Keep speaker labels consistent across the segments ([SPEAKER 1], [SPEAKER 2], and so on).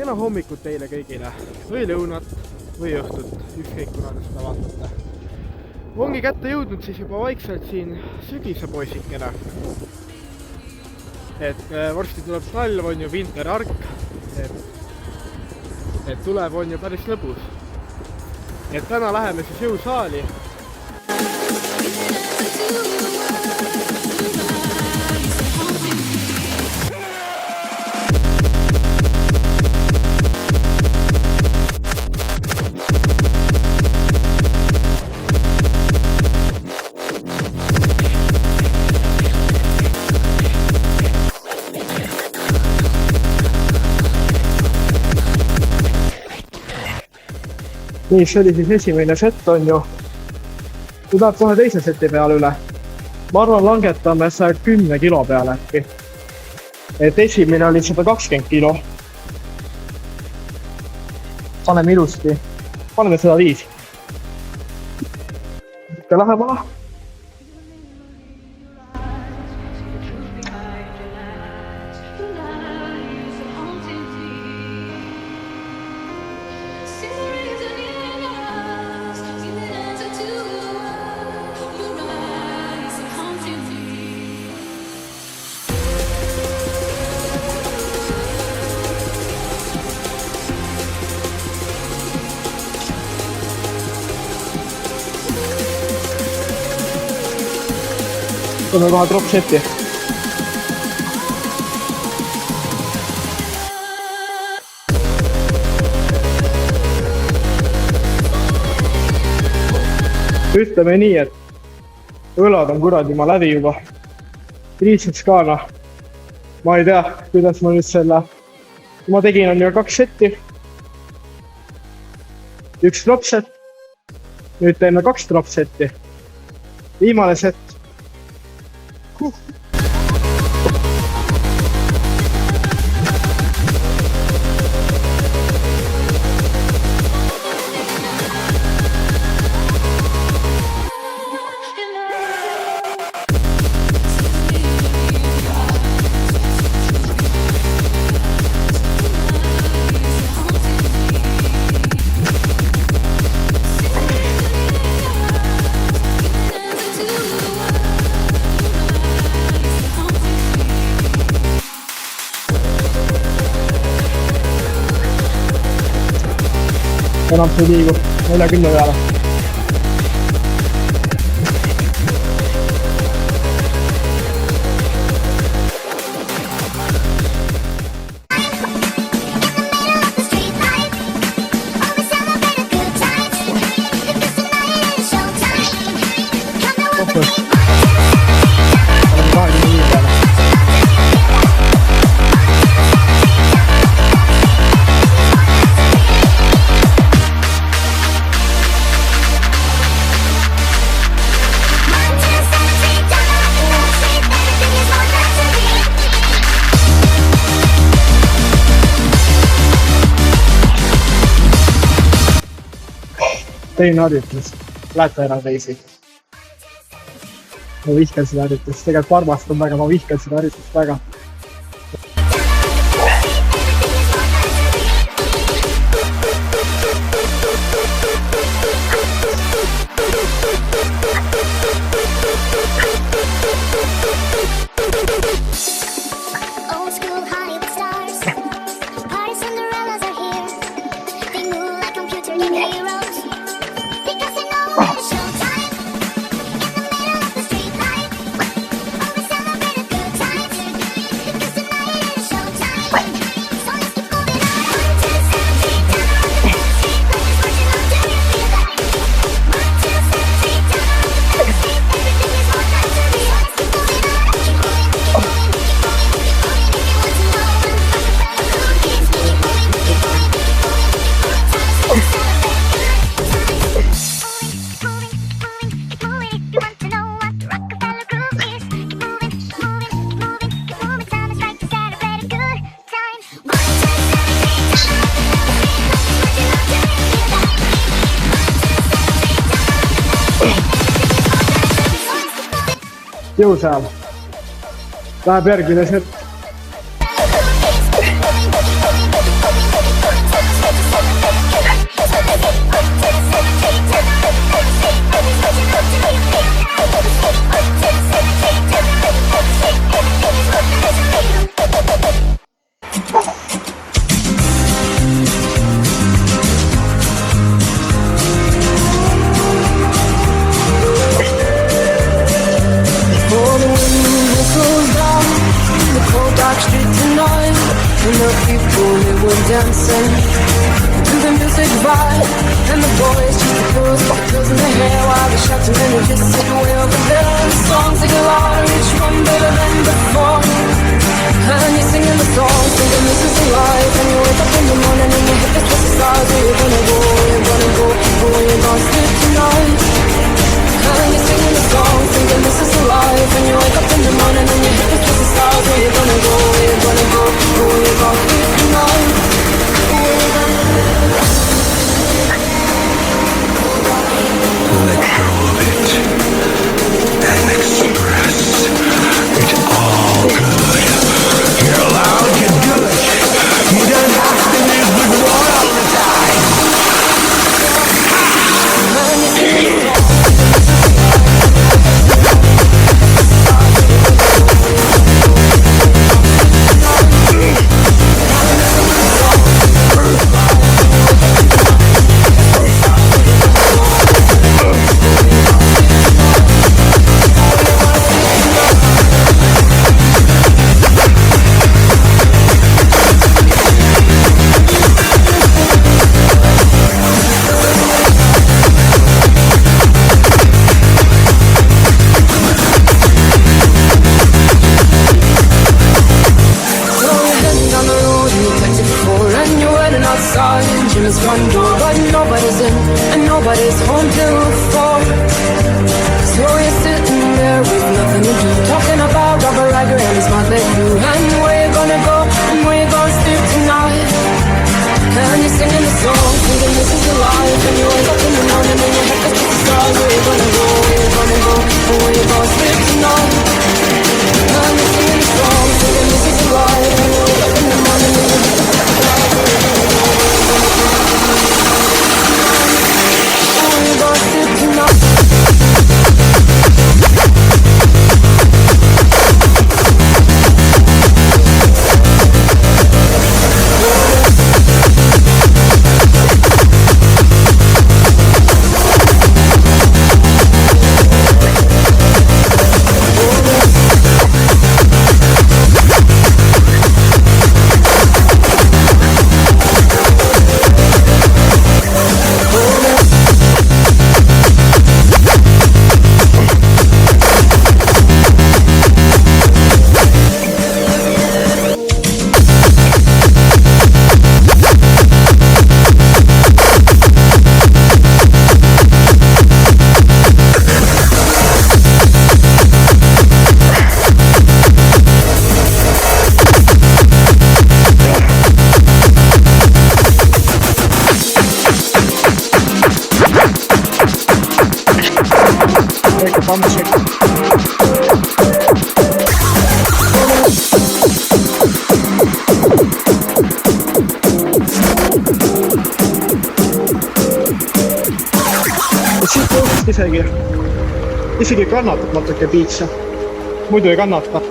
[SPEAKER 1] kena hommikut teile kõigile või lõunat või õhtut, ükskõik kuna te seda vaatate. Ongi kätte jõudnud siis juba vaikselt siin sügise poisikene. Et varsti tuleb talv, on ju vinterark, et tuleb on ju päris lõbus. Et täna läheme siis jõusaali.
[SPEAKER 2] Nii, see oli siis esimene sett, on ju. Kui tahad kohe teise seti peale üle. Ma arvan, langetame 110 kilo peale äkki. Et esimene oli 120 kilo. Paneme ilusti. Paneme 105. Ikka lähemale. Võtame kohe drop seti. Ütleme nii, et õlad on kuradi ma läbi juba. Riitseks ka noh. Ma ei tea, kuidas ma nüüd selle... Ma tegin on ju 2 setti. 1 drop set. Nüüd teeme 2 drop setti. Viimane set. Enam see liigu 40 peale. Teine harjutus, lähete ära teisi. Ma vihkan seda harjutust, tegelikult ma armastan väga, ma vihkan seda harjutust väga. Jõusaal. Läheb järgmine set.
[SPEAKER 3] in the hair while the shots are in the distant way over there. The songs like a lot, each one better than before. And you're singing the song, thinking this is a life. And you wake up in the morning and you hit the twist of stars. Where you gonna go, where you gonna go, where you gonna sleep tonight. And you're singing the song, thinking this is a life. And you wake up in the morning and you hit the twist of stars. Where you gonna go, where you gonna go, where you gonna sleep tonight.
[SPEAKER 4] Let go of it and express it's all good. You're allowed to do it. You don't have to live with war all the time.
[SPEAKER 3] There's one door but nobody's in, and nobody's home till 4. So you're sitting there with nothing to do, talking about Robert Riker and his Motley Crue. And where you gonna go, and where you gonna sleep tonight. And you're singing the song, thinking this is your life. And you wake up in the morning and you hit the stars. Where you gonna go, where you gonna go, where you gonna sleep tonight. And you're singing the song, thinking this is your life. And you wake up in the morning and you hit the stars. Where you gonna go, where you gonna sleep tonight.
[SPEAKER 2] Isegi kannatab natuke piitsa. Muidu ei kannata.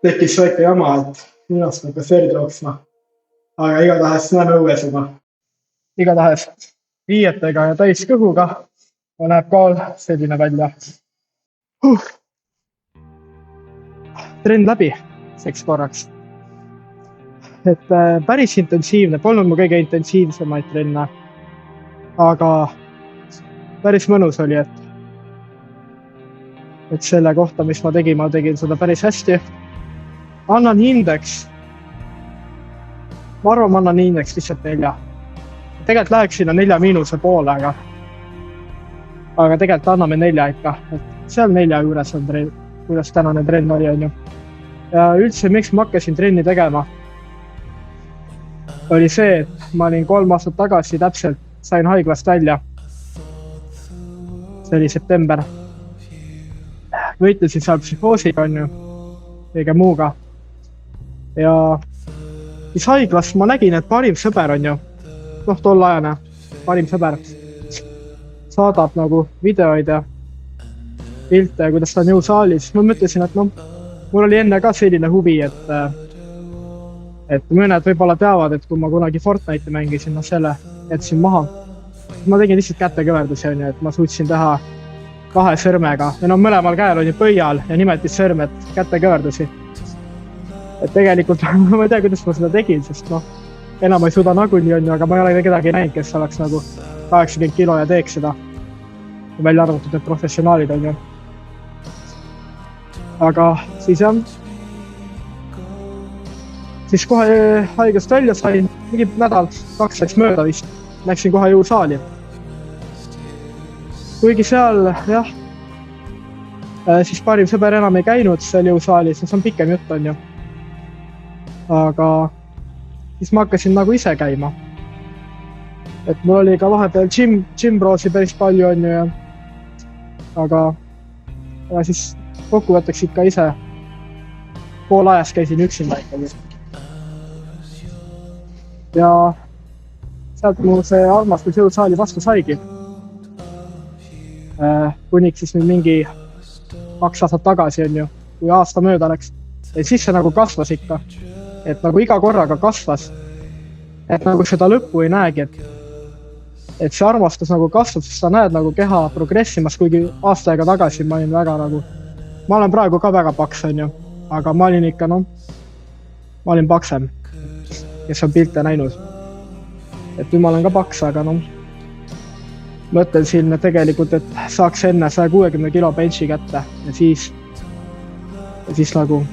[SPEAKER 2] Tekkis väike jama, et minast nagu sõrd jooksma. Aga igatahes näeme õues juba. Igatahes riietega ja täis kõhuga ja näeb ka selline välja. Trenn läbi seks korraks. Et päris intensiivne, polnud mu kõige intensiivsemaid trenne. Aga päris mõnus oli, et selle kohta, mis ma tegin seda päris hästi. Annan hindeks. Ma arvan, ma annan hindeks lihtsalt 4. Tegelikult läheks sinna 4- poole, aga tegelikult anname 4 ikka. Et seal 4 juures on trenn, kuidas tänane trenn oli, on ju. Ja üldse, miks ma hakkasin trenni tegema, oli see, et ma olin 3 aastat tagasi täpselt, sain haiglast välja. See oli september. Võitlesin seal psühhoosiga, on ju, kõige muuga. Ja siis haiglas ma nägin, et parim sõber on ju, tol ajane parim sõber saadab nagu videoid ja pilte, kuidas ta on jõusaalis. Ma mõtlesin, et mul oli enne ka selline huvi, et mõned võib-olla teavad, et kui ma kunagi Fortnite'i mängisin, noh selle jätsin maha. Ma tegin lihtsalt kätekõverdusi, on ju, et ma suutsin teha 2 sõrmega ja no mõlemal käel on ju pöial ja nimetissõrmed kätekõverdusi. Et tegelikult ma ei tea, kuidas ma seda tegin, sest noh, enam ei suuda nagunii on ju, aga ma ei ole kedagi näinud, kes oleks nagu 80 kilo ja teeks seda. Välja arvatud need professionaalid on ju. Aga siis jah, siis kohe haigest välja sain, mingi nädal, 2 läks mööda vist, läksin kohe jõusaali. Kuigi seal, jah, siis parim sõber enam ei käinud seal jõusaalis, see on pikem jutt on ju. Aga siis ma hakkasin nagu ise käima. Et mul oli ka vahepeal gym brosi päris palju on ju ja aga siis kokkuvõtteks ikka ise pool ajas käisin üksinda ikkagi. Ja sealt mul see armastus jõusaali vastu saigi. Kuniks siis nüüd mingi 2 aastat tagasi on ju, kui aasta mööda läks. Et siis see nagu kasvas ikka. Et nagu iga korraga kasvas. Et nagu seda lõppu ei näegi, et see armastus nagu kasvab, sest sa näed nagu keha progressimas, kuigi aasta aega tagasi ma olin väga nagu, ma olen praegu ka väga paks on ju, aga ma olin ikka noh, ma olin paksem, kes on pilte näinud. Et nüüd ma olen ka paks, aga noh, mõtlen siin tegelikult, et saaks enne 160 kilo benchi kätte ja siis nagu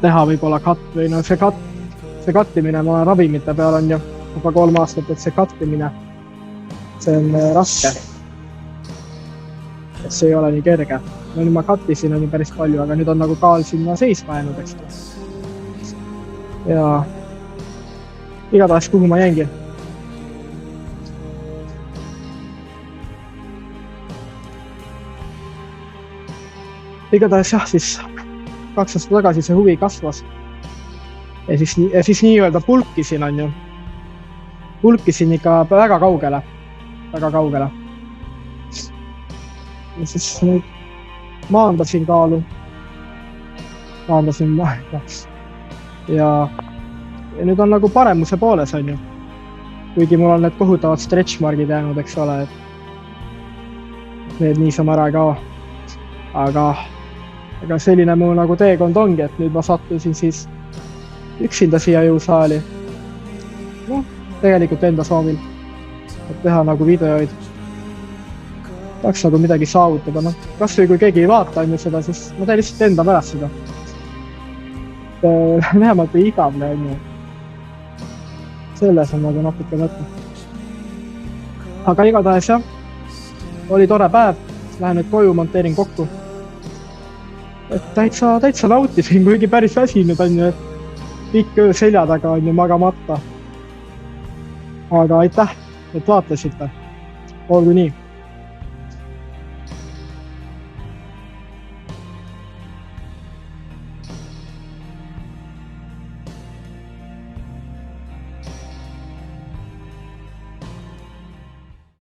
[SPEAKER 2] teha võib-olla katt või no see kattimine, ma olen ravimite peal on ju juba 3 aastat, et see kattimine, see on raske. Et see ei ole nii kerge. No nüüd ma kattisin on ju päris palju, aga nüüd on nagu kaal sinna seisma jäänud, eks. Ja igatahes kuhu ma jäingi. Igatahes jah, siis 2 aastat tagasi see huvi kasvas. Ja siis nii-öelda pulkisin on ju. Pulkisin ikka väga kaugele. Väga kaugele. Ja siis nüüd maandasin kaalu. Maandasin ja nüüd on nagu paremuse pooles on ju. Kuigi mul on need kohutavad stretchmargid jäänud, eks ole, et need niisama ära ei kao. Aga selline mul nagu teekond ongi, et nüüd ma sattusin siis üksinda siia jõusaali. No, tegelikult enda soovil, et teha nagu videoid. Tahaks nagu midagi saavutada, noh. Kas või kui keegi ei vaata on ju seda, siis ma teen lihtsalt enda pärast seda. Vähemalt ei igavne on ju. Selles on nagu natuke mõte. Aga igatahes jah, oli tore päev, lähen nüüd koju, monteerin kokku. Et täitsa nautisin, kuigi päris väsinud on ju, et pikk öö selja taga on ju magamata. Aga aitäh, et vaatasite. Olgu nii.